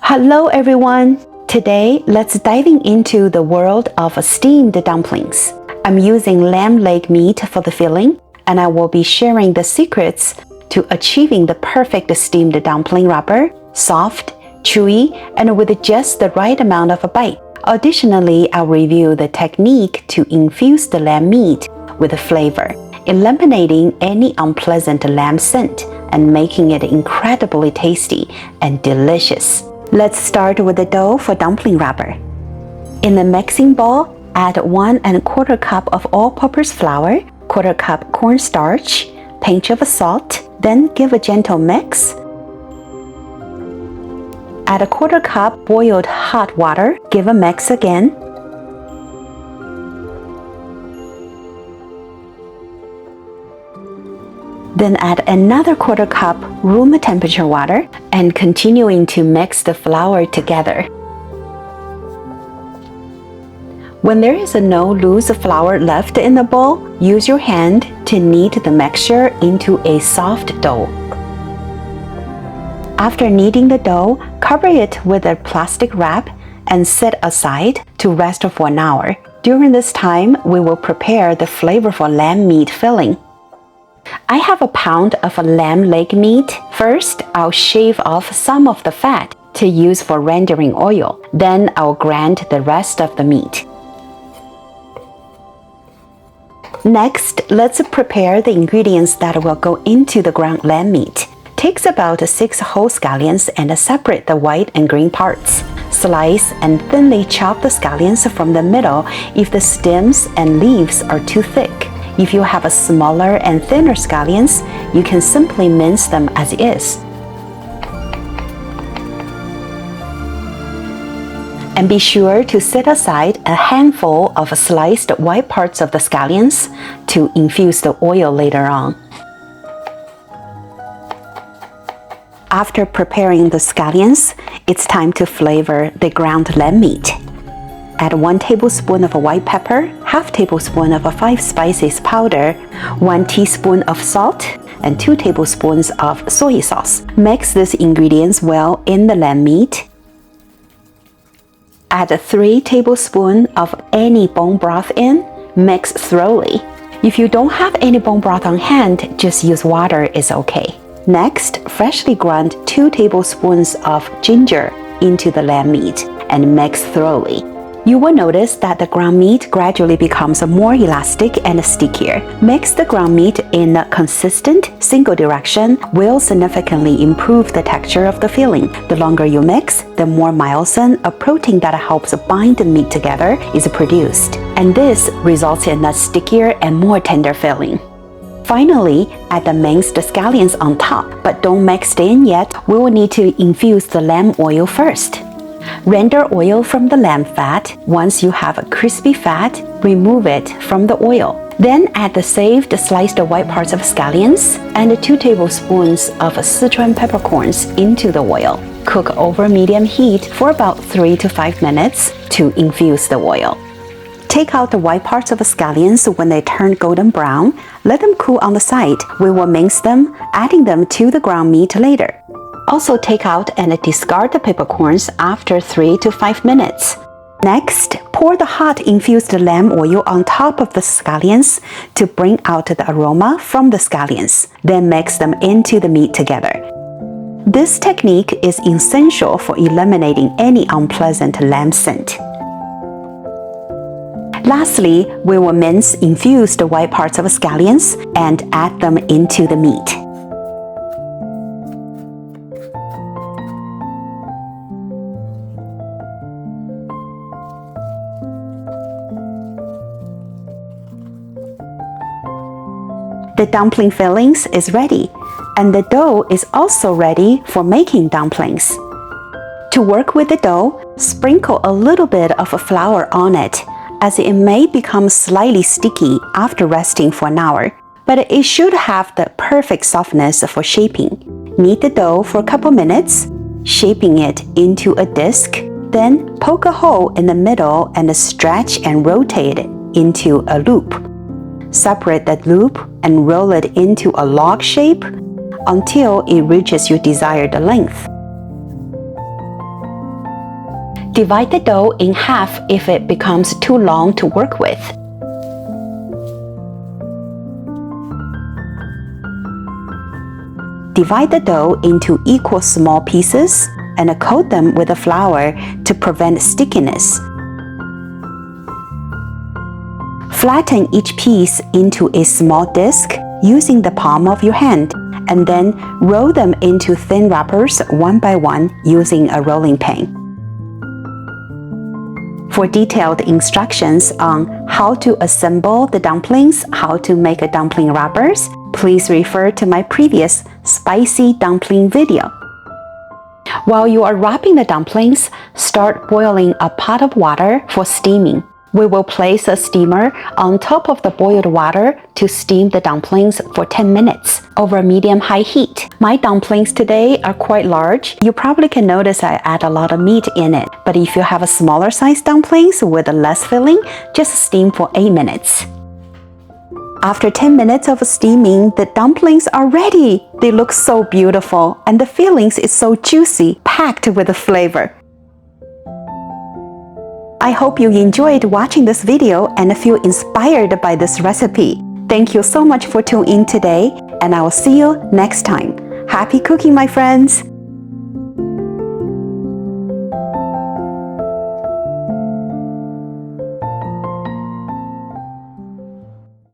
Hello everyone! Today, let's diving into the world of steamed dumplings. I'm using lamb leg meat for the filling, and I will be sharing the secrets to achieving the perfect steamed dumpling wrapper, soft, chewy, and with just the right amount of a bite. Additionally, I'll review the technique to infuse the lamb meat with flavor, eliminating any unpleasant lamb scent and making it incredibly tasty and delicious. Let's start with the dough for dumpling wrapper. In the mixing bowl, add 1 1/4 cup of all-purpose flour, 1/4 cup cornstarch, pinch of salt, then give a gentle mix. Add 1/4 cup boiled hot water, give a mix again. Then add another 1/4 cup room temperature water and continuing to mix the flour together. When there is no loose flour left in the bowl, use your hand to knead the mixture into a soft dough. After kneading the dough, cover it with a plastic wrap and set aside to rest for an hour. During this time, we will prepare the flavorful lamb meat filling. I have a pound of lamb leg meat. First, I'll shave off some of the fat to use for rendering oil. Then I'll grind the rest of the meat. Next, let's prepare the ingredients that will go into the ground lamb meat. Takes about 6 whole scallions and separate the white and green parts. Slice and thinly chop the scallions from the middle if the stems and leaves are too thick. If you have a smaller and thinner scallions, you can simply mince them as is. And be sure to set aside a handful of sliced white parts of the scallions to infuse the oil later on. After preparing the scallions, it's time to flavor the ground lamb meat. Add 1 tablespoon of white pepper, 1/2 tablespoon of 5 spices powder, 1 teaspoon of salt, and 2 tablespoons of soy sauce. Mix these ingredients well in the lamb meat. Add 3 tablespoons of any bone broth in. Mix thoroughly. If you don't have any bone broth on hand, just use water is okay. Next, freshly ground 2 tablespoons of ginger into the lamb meat and mix thoroughly. You will notice that the ground meat gradually becomes more elastic and stickier. Mix the ground meat in a consistent, single direction will significantly improve the texture of the filling. The longer you mix, the more myosin, a protein that helps bind the meat together, is produced. And this results in a stickier and more tender filling. Finally, add the minced scallions on top, but don't mix it in yet. We will need to infuse the lamb oil first. Render oil from the lamb fat. Once you have a crispy fat, remove it from the oil. Then add the saved sliced white parts of scallions and 2 tablespoons of Sichuan peppercorns into the oil. Cook over medium heat for about 3 to 5 minutes to infuse the oil. Take out the white parts of the scallions when they turn golden brown. Let them cool on the side. We will mince them, adding them to the ground meat later. Also take out and discard the peppercorns after 3 to 5 minutes. Next, pour the hot infused lamb oil on top of the scallions to bring out the aroma from the scallions. Then mix them into the meat together. This technique is essential for eliminating any unpleasant lamb scent. Lastly, we will mince infused white parts of scallions and add them into the meat. The dumpling fillings is ready, and the dough is also ready for making dumplings. To work with the dough, sprinkle a little bit of flour on it, as it may become slightly sticky after resting for an hour, but it should have the perfect softness for shaping. Knead the dough for a couple minutes, shaping it into a disc, then poke a hole in the middle and stretch and rotate it into a loop. Separate that loop and roll it into a log shape until it reaches your desired length. Divide the dough in half if it becomes too long to work with. Divide the dough into equal small pieces and coat them with the flour to prevent stickiness. Flatten each piece into a small disc using the palm of your hand, and then roll them into thin wrappers one by one using a rolling pin. For detailed instructions on how to assemble the dumplings, how to make a dumpling wrappers, please refer to my previous spicy dumpling video. While you are wrapping the dumplings, start boiling a pot of water for steaming. We will place a steamer on top of the boiled water to steam the dumplings for 10 minutes over medium-high heat. My dumplings today are quite large. You probably can notice I add a lot of meat in it, but if you have a smaller size dumplings with less filling, just steam for 8 minutes. After 10 minutes of steaming, the dumplings are ready. They look so beautiful, and the fillings is so juicy, packed with flavor. I hope you enjoyed watching this video and feel inspired by this recipe. Thank you so much for tuning in today, and I will see you next time. Happy cooking, my friends!